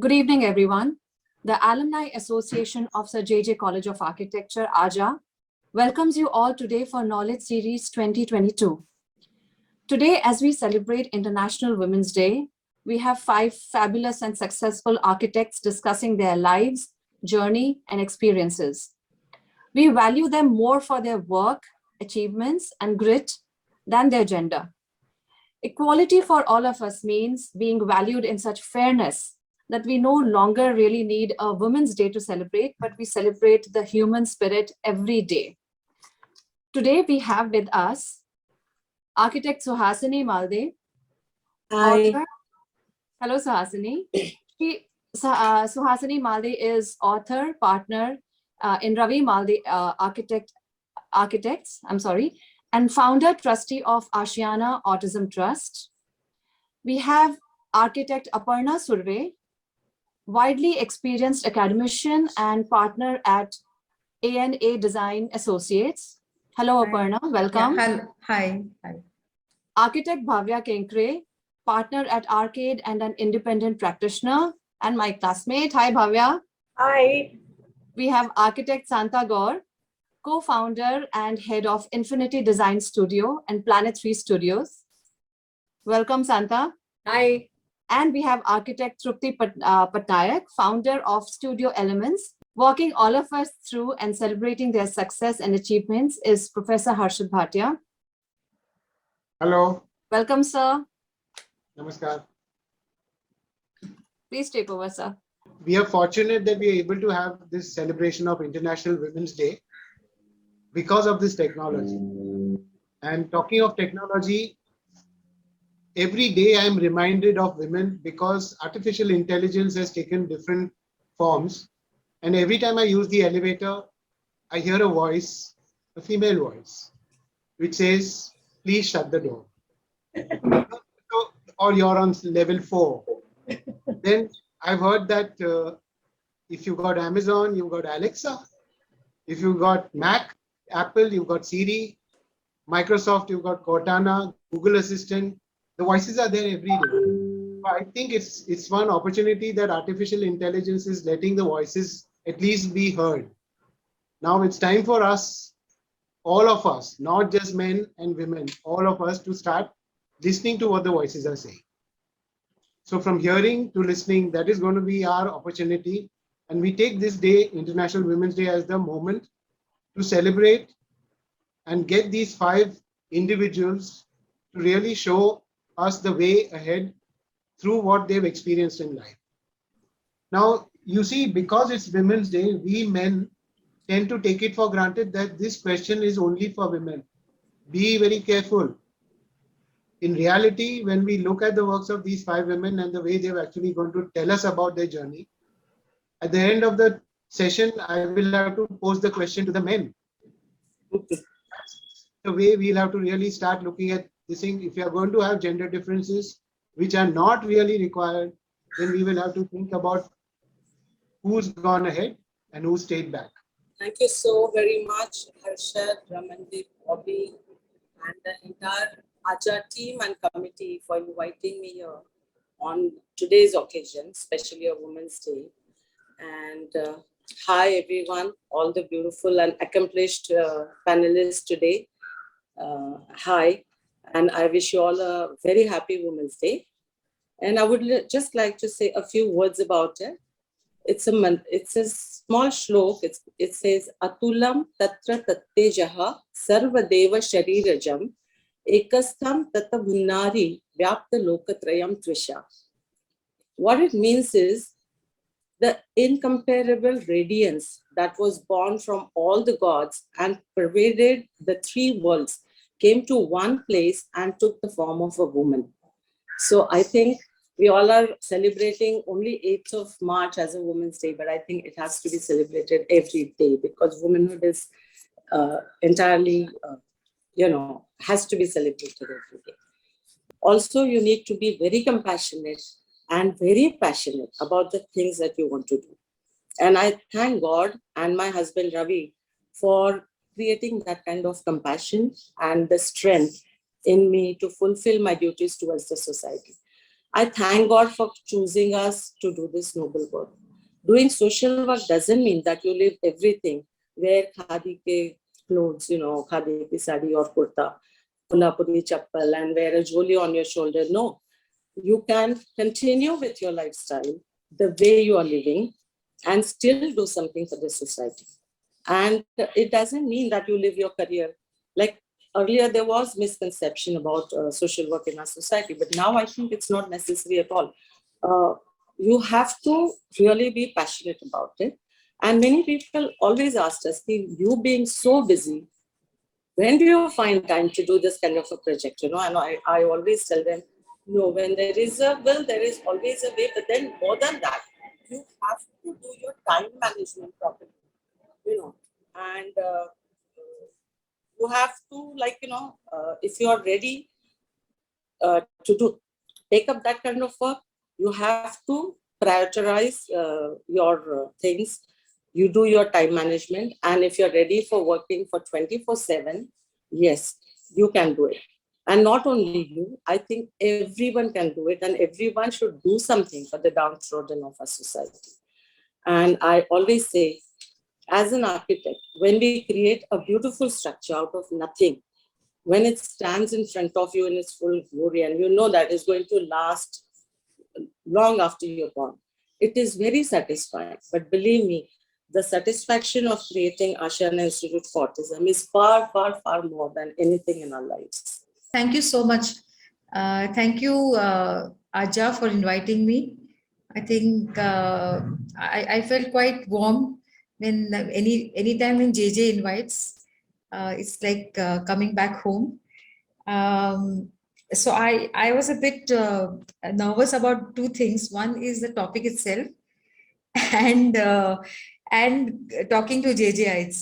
Good evening, everyone. The Alumni Association of Sir J.J. College of Architecture, Aajja, welcomes you all today for Knowledge Series 2022. Today, as we celebrate International Women's Day, we have 5 fabulous and successful architects discussing their lives, journey, and experiences. We value them more for their work, achievements, and grit than their gender. Equality for all of us means being valued in such fairness that we no longer really need a Women's Day to celebrate, but we celebrate the human spirit every day. Today, we have with us architect Suhasini Malde. Hi. Author. Hello, Suhasini. Suhasini Malde is author, partner in Ravi Malde Architects, and founder trustee of Ashiana Autism Trust. We have architect Aparna Surve, widely experienced academician and partner at ANA Design Associates. Hello, Aparna, welcome. Yeah, hi. Architect Bhavya Kenkare, partner at ArchAid and an independent practitioner, and my classmate. Hi, Bhavya. Hi. We have architect Santha Gour, co-founder and head of Infinitti Design Studio and Planet 3 Studios. Welcome, Santha. Hi. And we have architect Trupti Patnaik, founder of Studio Elements. Walking all of us through and celebrating their success and achievements is Professor Harshad Bhatia. Hello. Welcome, sir. Namaskar. Please take over, sir. We are fortunate that we are able to have this celebration of International Women's Day because of this technology. And talking of technology, every day I am reminded of women because artificial intelligence has taken different forms. And every time I use the elevator, I hear a voice, a female voice, which says, please shut the door. Or you're on level 4. Then I've heard that if you got Amazon, you got Alexa. If you got Mac, Apple, you got Siri. Microsoft, you got Cortana, Google Assistant. The voices are there every day. I think it's one opportunity that artificial intelligence is letting the voices at least be heard. Now it's time for us, all of us, not just men and women, all of us to start listening to what the voices are saying. So from hearing to listening, that is going to be our opportunity. And we take this day, International Women's Day, as the moment to celebrate and get these 5 individuals to really show us the way ahead through what they've experienced in life. Now, you see, because it's Women's Day, we men tend to take it for granted that this question is only for women. Be very careful. In reality, when we look at the works of these 5 women and the way they're actually going to tell us about their journey, at the end of the session, I will have to pose the question to the men. The way we'll have to really start looking at this thing. If you are going to have gender differences, which are not really required, then we will have to think about who's gone ahead and who stayed back. Thank you so very much, Harshad, Ramandeep, Ravi, and the entire Aajja team and committee for inviting me here on today's occasion, especially a Women's Day. And hi, everyone, all the beautiful and accomplished panelists today. Hi, and I wish you all a very happy Women's Day. And I would just like to say a few words about it. It's a small shlok. It says, Atulam tatra tattejaha sarvadeva sharirajam ekastham tata bhunnari vyapta lokatrayam tvisha. What it means is the incomparable radiance that was born from all the gods and pervaded the 3 worlds came to one place and took the form of a woman. So I think we all are celebrating only 8th of March as a Women's Day, but I think it has to be celebrated every day because womanhood is entirely, has to be celebrated every day. Also, you need to be very compassionate and very passionate about the things that you want to do. And I thank God and my husband Ravi for creating that kind of compassion and the strength in me to fulfill my duties towards the society. I thank God for choosing us to do this noble work. Doing social work doesn't mean that you leave everything, wear khadi ke clothes, khadi ki sari or kurta, kolhapuri chappal, and wear a jewelry on your shoulder. No, you can continue with your lifestyle the way you are living and still do something for the society. And it doesn't mean that you live your career. Like earlier, there was misconception about social work in our society, but now I think it's not necessary at all. You have to really be passionate about it. And many people always ask us, you being so busy, when do you find time to do this kind of a project? And I always tell them, no, when there is a will, there is always a way. But then more than that, you have to do your time management properly, and you have to, if you are ready to take up that kind of work, you have to prioritize your things. You do your time management, and if you're ready for working for 24/7, yes, you can do it. And not only you, I think everyone can do it, and everyone should do something for the downtrodden of our society. And I always say, as an architect, when we create a beautiful structure out of nothing, when it stands in front of you in its full glory, and you know that it's going to last long after you're gone, it is very satisfying. But believe me, the satisfaction of creating Ashiana Institute for Autism is far, far, far more than anything in our lives. Thank you so much. Thank you, Aajja, for inviting me. I think I felt quite warm when anytime when JJ invites. It's like coming back home. So I was a bit nervous about two things. One is the topic itself, and talking to JJites,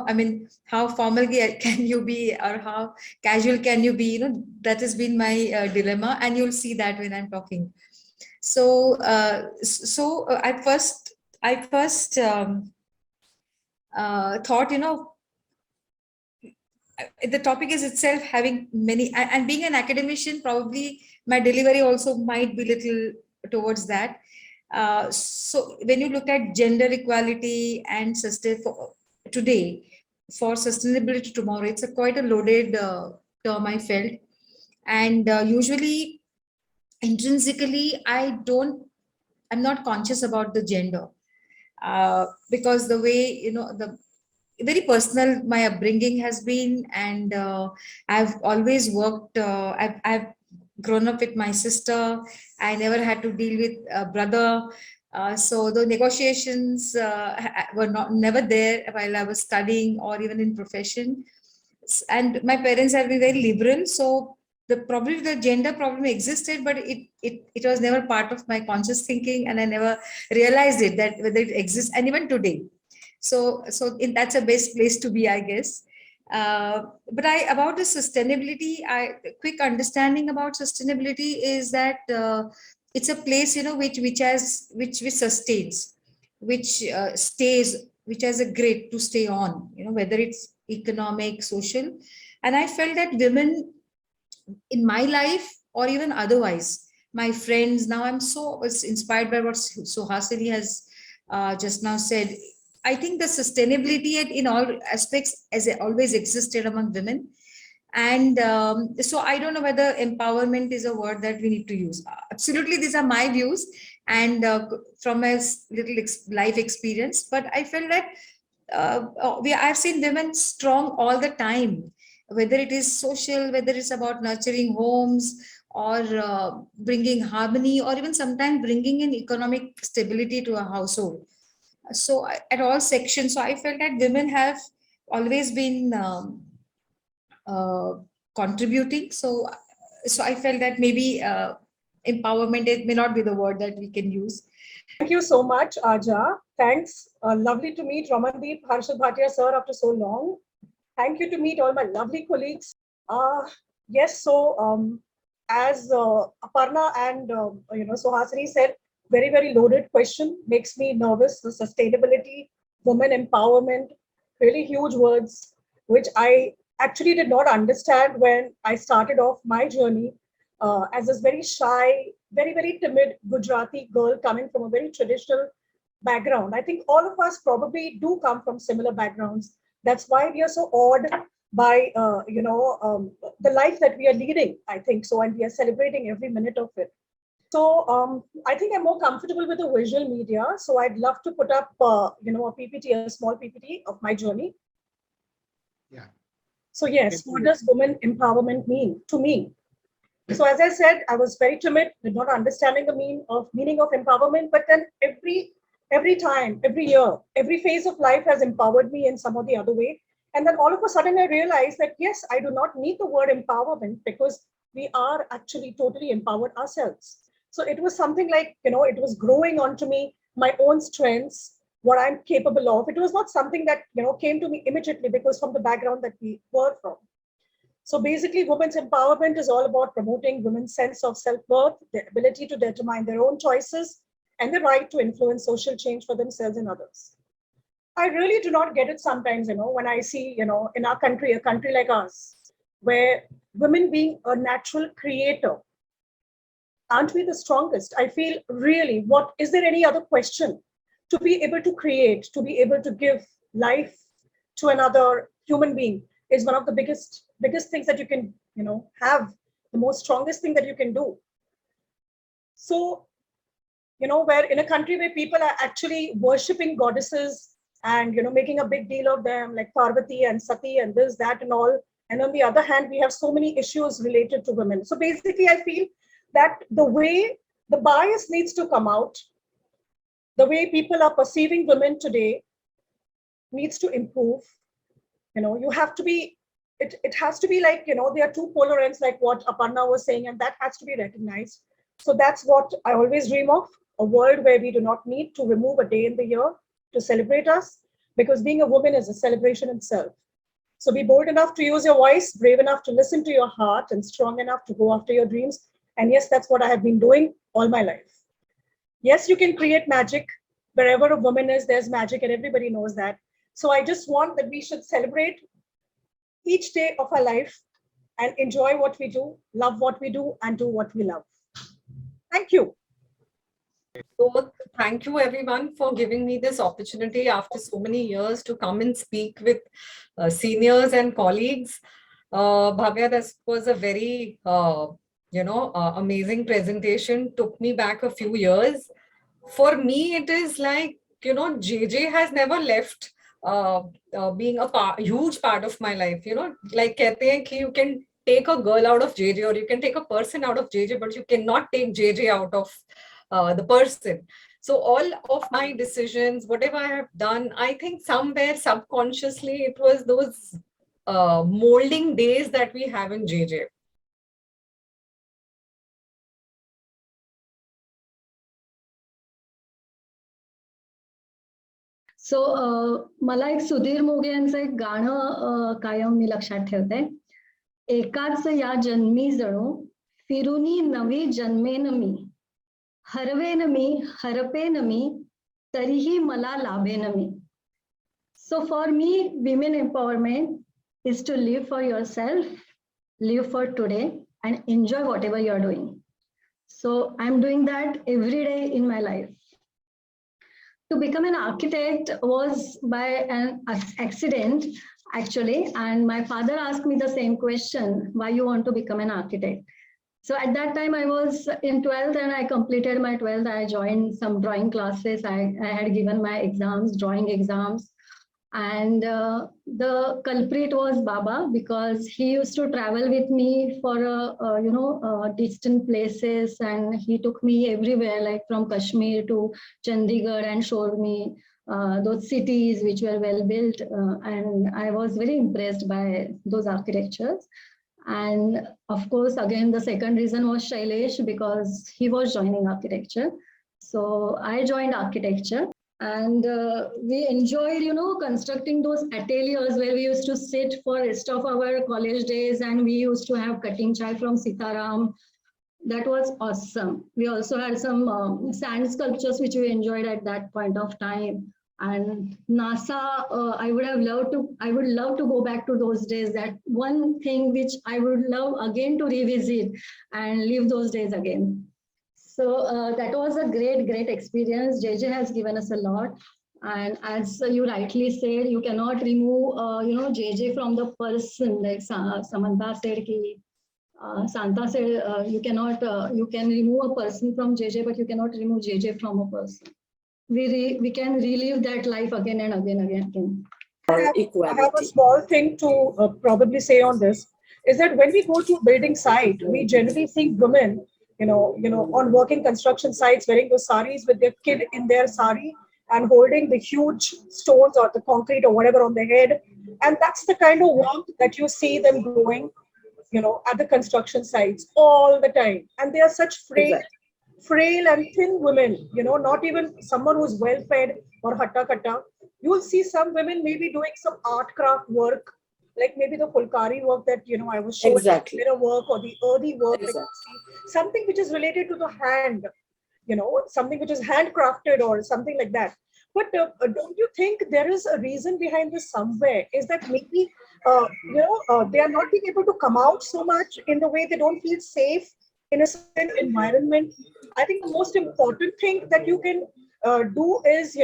I mean, how formal can you be, or how casual can you be? That has been my dilemma, and you'll see that when I'm talking. So I first thought, the topic is itself having many, and being an academician, probably my delivery also might be little towards that. So when you look at gender equality and today, for sustainability tomorrow, it's quite a loaded term, I felt. And usually, intrinsically, I'm not conscious about the gender, because the way, the very personal my upbringing has been, and I've always worked, I've grown up with my sister. I never had to deal with a brother, so the negotiations were never there while I was studying or even in profession. And my parents have been very liberal, so probably the gender problem existed, but it was never part of my conscious thinking, and I never realized that whether it exists, and even today. So that's a best place to be, I guess. But about the sustainability, quick understanding about sustainability is that it's a place, which sustains, which stays, which has a grid to stay on, whether it's economic, social. And I felt that women in my life, or even otherwise, my friends, now I'm so inspired by what Suhasini has just now said. I think the sustainability in all aspects has always existed among women. And so I don't know whether empowerment is a word that we need to use. Absolutely, these are my views, and from my little life experience. But I felt that I've seen women strong all the time, whether it is social, whether it's about nurturing homes, or bringing harmony, or even sometimes bringing in economic stability to a household. So at all sections, so I felt that women have always been contributing. So I felt that maybe empowerment, it may not be the word that we can use. Thank you so much, Aajja. Thanks. Lovely to meet Ramandeep, Harshad, Bhatia sir after so long. Thank you to meet all my lovely colleagues. Yes, so as Aparna and Suhasini said, very, very loaded question, makes me nervous. The sustainability, women empowerment, really huge words, which I actually did not understand when I started off my journey as this very shy, very, very timid Gujarati girl coming from a very traditional background. I think all of us probably do come from similar backgrounds. That's why we are so awed by, the life that we are leading, I think so, and we are celebrating every minute of it. So I think I'm more comfortable with the visual media. So I'd love to put up, a PPT, a small PPT of my journey. Yeah. So yes, what does women empowerment mean to me? So as I said, I was very timid, did not understanding the meaning of empowerment. But then every time, every year, every phase of life has empowered me in some or the other way. And then all of a sudden I realized that yes, I do not need the word empowerment because we are actually totally empowered ourselves. So it was something like, it was growing onto me, my own strengths, what I'm capable of. It was not something that, came to me immediately because from the background that we were from. So basically, women's empowerment is all about promoting women's sense of self-worth, their ability to determine their own choices, and the right to influence social change for themselves and others. I really do not get it sometimes, when I see, in our country, a country like ours, where women being a natural creator, aren't we the strongest? I feel really, is there any other question? To be able to create, to be able to give life to another human being is one of the biggest things that you can, have, the most strongest thing that you can do. So, where in a country where people are actually worshipping goddesses and, making a big deal of them like Parvati and Sati and this, that and all. And on the other hand, we have so many issues related to women. So basically, I feel that the way the bias needs to come out, the way people are perceiving women today needs to improve. You have to be, it has to be like, there are two polar ends, like what Aparna was saying, and that has to be recognized. So that's what I always dream of, a world where we do not need to remove a day in the year to celebrate us, because being a woman is a celebration itself. So be bold enough to use your voice, brave enough to listen to your heart, and strong enough to go after your dreams. And yes, that's what I have been doing all my life. Yes, you can create magic. Wherever a woman is, there's magic, and everybody knows that. So I just want that we should celebrate each day of our life and enjoy what we do, love what we do, and do what we love. Thank you. So thank you everyone for giving me this opportunity after so many years to come and speak with seniors and colleagues. Bhavya, this was a very, amazing presentation. Took me back a few years. For me, it is like, JJ has never left being a huge part of my life. Like kehte hain ki you can take a girl out of JJ or you can take a person out of JJ, but you cannot take JJ out of the person. So all of my decisions, whatever I have done, I think somewhere subconsciously it was those molding days that we have in JJ. सो मला एक सुधीर मोघे यांचं एक गाणं कायम मी लक्षात ठेवते. एकाच या जन्मी जणू फिरुनी नवी जन्मेन मी, हरवेन मी हरपेन मी तरीही मला लाभेन मी. So for me, women empowerment is to live for yourself, live for today, and enjoy whatever you're doing. So I'm doing that every day in my life. To become an architect was by an accident, actually, and my father asked me the same question, why you want to become an architect? So at that time I was in 12th and I completed my 12th. I joined some drawing classes. I had given my exams, drawing exams. And the culprit was Baba, because he used to travel with me for distant places, and he took me everywhere, like from Kashmir to Chandigarh, and showed me those cities which were well built, and I was very impressed by those architectures. And of course, again, the second reason was Shailesh, because he was joining architecture. So I joined architecture. And we enjoyed, constructing those ateliers where we used to sit for rest of our college days, and we used to have cutting chai from Sitaram. That was awesome. We also had some sand sculptures which we enjoyed at that point of time. And NASA, I would love to go back to those days. That one thing which I would love again to revisit and live those days again. So that was a great experience. JJ has given us a lot. And as you rightly said, you cannot remove, JJ from the person. Like Samantha said, Santa said, you can remove a person from JJ, but you cannot remove JJ from a person. We can relive that life again and again. I have a Equality. small thing to probably say on this is that when we go to a building site, we generally see women, on working construction sites wearing those saris with their kid in their sari and holding the huge stones or the concrete or whatever on their head. And that's the kind of warmth that you see them doing, at the construction sites all the time. And they are such frail and thin women, not even someone who's well fed or hatta katta. You will see some women maybe doing some art craft work, like maybe the Fulkari work that, I was showing, Exactly. mirror work or the earthy work, Exactly. something which is related to the hand, something which is handcrafted or something like that. But don't you think there is a reason behind this somewhere? Is that maybe, they are not being able to come out so much in the way they don't feel safe in a certain environment? I think the most important thing that you can do is,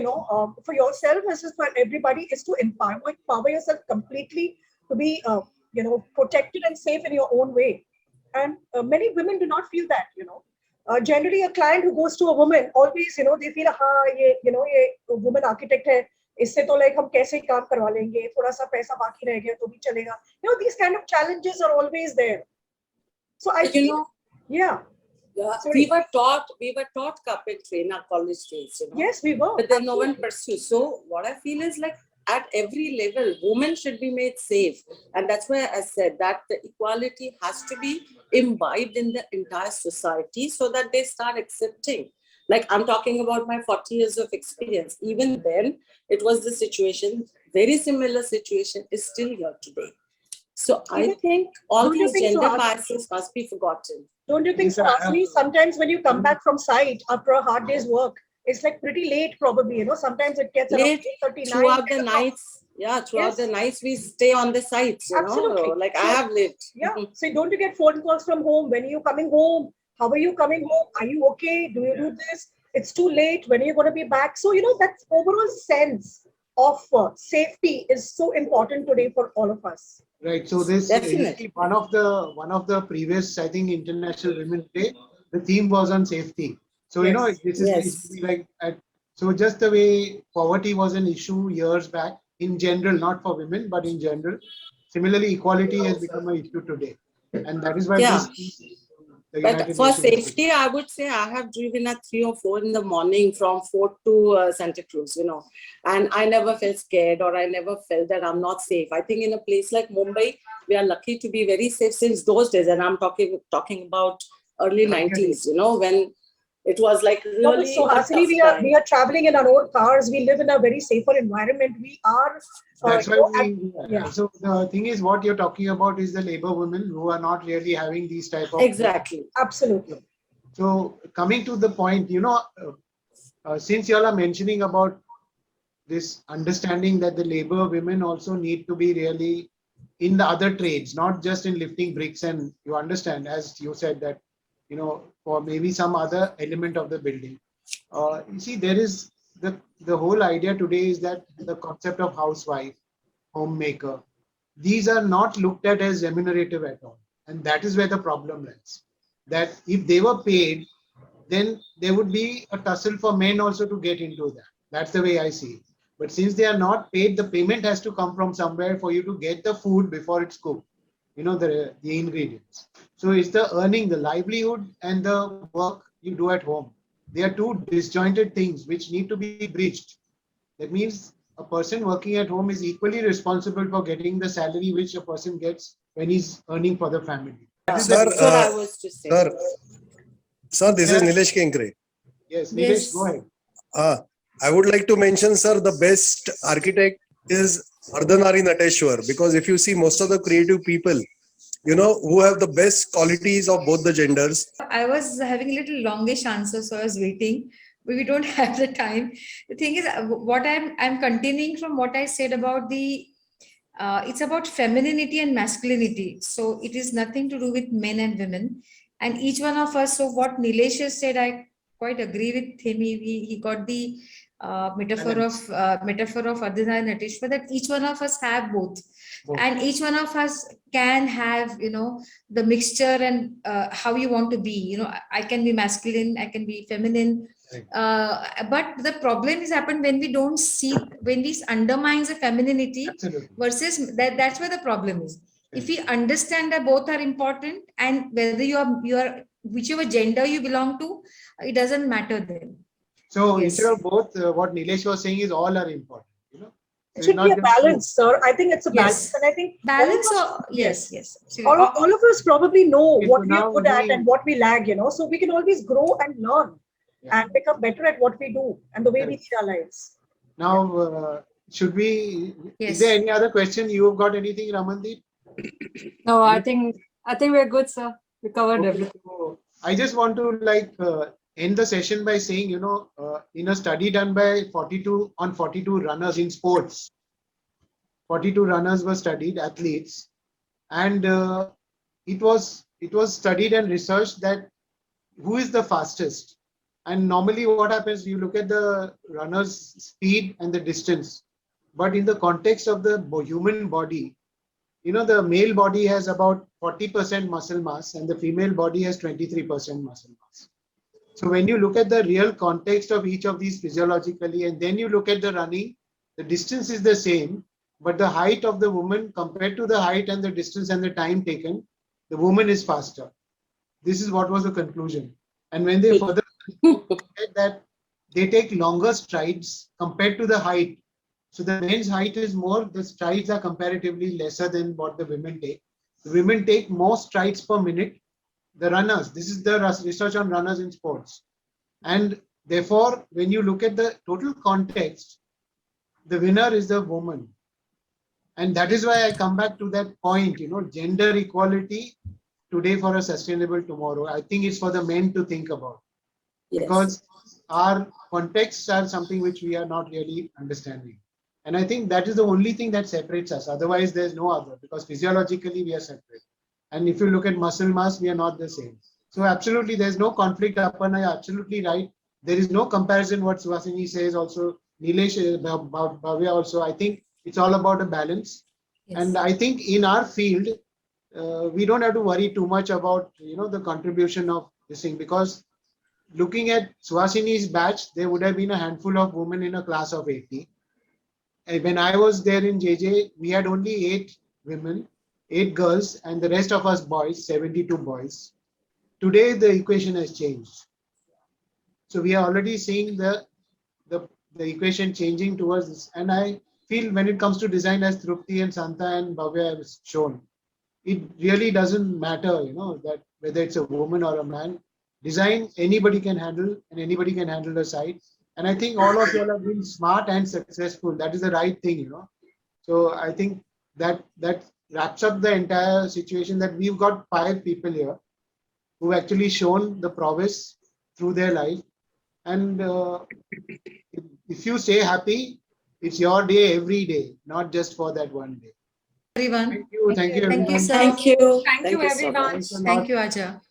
for yourself as well as for everybody, is to empower yourself completely to be, protected and safe in your own way. And many women do not feel that, generally a client who goes to a woman always, they feel, ये woman architect है, इससे तो like हम कैसे काम करवा लेंगे, थोड़ा सा पैसा बाकी रह गया तो भी चलेगा. These kind of challenges are always there. So I feel, Yeah, we were taught carpentry in our college days, Yes, we were. But then no one pursues. So what I feel is like at every level, women should be made safe. And that's why I said that the equality has to be imbibed in the entire society so that they start accepting. Like I'm talking about my 40 years of experience. Even then, it was the situation, very similar situation is still here today. So I think all these gender biases must be forgotten. Don't you think, Suhasini, sometimes when you come back from site after a hard day's work, it's like pretty late probably, sometimes it gets late around 8:39. Throughout the nights. Yeah, throughout the nights we stay on the sites, Absolutely. Like I have lived. Yeah. So don't you get phone calls from home? When are you coming home? How are you coming home? Are you okay? Do you do this? It's too late. When are you going to be back? So, that overall sense of safety is so important today for all of us. Right. So this Definitely. one of the previous, I think, International Women's Day, the theme was on safety. So this is like so just the way poverty was an issue years back in general, not for women but in general. Similarly, equality has become an issue today, and that is why But for safety, I would say I have driven at 3 or 4 in the morning from Fort to Santa Cruz, and I never felt scared or I never felt that I'm not safe. I think in a place like Mumbai, we are lucky to be very safe since those days. And I'm talking about early 90s, when it was like really. So Suhasini, we are traveling in our own cars. We live in a very safer environment. We are. That's why So the thing is, what you're talking about is the labor women who are not really having these type of. Exactly. Absolutely. So coming to the point, since you all are mentioning about this understanding that the labor women also need to be really in the other trades, not just in lifting bricks, and you understand, as you said, that for maybe some other element of the building. You see, there is the whole idea today is that the concept of housewife, homemaker, these are not looked at as remunerative at all. And that is where the problem lies. That if they were paid, then there would be a tussle for men also to get into that. That's the way I see it. But since they are not paid, the payment has to come from somewhere for you to get the food before it's cooked. The ingredients. So it's the earning, the livelihood, and the work you do at home. They are two disjointed things which need to be bridged. That means a person working at home is equally responsible for getting the salary which a person gets when he's earning for the family. Sir, That's what I was to say. Sir, this is Nilesh Kenkare. Yes, Nilesh, go ahead. I would like to mention, sir, the best architect is Ardhanari Nateshwar, because if you see most of the creative people, who have the best qualities of both the genders. I was having a little longish answer, so I was waiting. we don't have the time. The thing is, what I'm continuing from what I said about the it's about femininity and masculinity. So it is nothing to do with men and women. And each one of us, so what Nilesh has said, I quite agree with him. He got the metaphor of Ardhana and Nateshwar, that each one of us have both. And each one of us can have, the mixture and how you want to be. I can be masculine, I can be feminine. But the problem is happened when we don't see, when this undermines the femininity. Absolutely. Versus that's where the problem is. If we understand that both are important, and whether you are whichever gender you belong to, it doesn't matter then. So Yes. instead of both, what Nilesh was saying is all are important. It So should it's be not a just balance, sir. I think it's a balance. Yes. And I think Balance all of us, or yes. all of us probably know Okay, what so we are now good at we- and what we lag, so we can always grow and learn and become better at what we do and the way we lead our lives. now, should we, Yes. is there any other question? You have got anything, Ramandeep? No, I think we're good, sir. We covered Okay, everything. so I just want to end the session by saying, in a study done by 42 runners in sports, 42 runners were studied, athletes, and it was studied and researched that who is the fastest. And normally what happens, you look at the runner's speed and the distance, but in the context of the human body, the male body has about 40% muscle mass and the female body has 23% muscle mass. So when you look at the real context of each of these physiologically, and then you look at the running, the distance is the same, but the height of the woman compared to the height and the distance and the time taken, the woman is faster. This is what was the conclusion. And when they further said that they take longer strides compared to the height. So the men's height is more, the strides are comparatively lesser than what the women take. The women take more strides per minute. The runners, this is the research on runners in sports. And therefore, when you look at the total context, the winner is the woman. And that is why I come back to that point, gender equality today for a sustainable tomorrow. I think it's for the men to think about. Yes. Because our contexts are something which we are not really understanding. And I think that is the only thing that separates us. Otherwise, there's no other, because physiologically we are separate. And if you look at muscle mass, we are not the same. So absolutely, there's no conflict. Aparna, you're absolutely right. There is no comparison what Suhasini says also. Nilesh, Bhavya also. I think it's all about a balance. Yes. And I think in our field, we don't have to worry too much about, the contribution of this thing, because looking at Suhasini's batch, there would have been a handful of women in a class of 80. And when I was there in JJ, we had only 8 women, 8 girls, and the rest of us boys, 72 boys. Today, the equation has changed. So we are already seeing the equation changing towards this. And I feel when it comes to design, as Trupti and Santha and Bhavya have shown, it really doesn't matter, that whether it's a woman or a man. Design, anybody can handle, and anybody can handle the site. And I think all of you all have been smart and successful. That is the right thing, So I think that wraps up the entire situation, that we've got 5 people here who've actually shown the prowess through their life. And if you stay happy, it's your day every day, not just for that one day. Everyone. Thank you. Thank you, Thank you, everyone. sir. Thank you. Thank you, so everyone. much. Thanks a lot. Thank you, Aajja.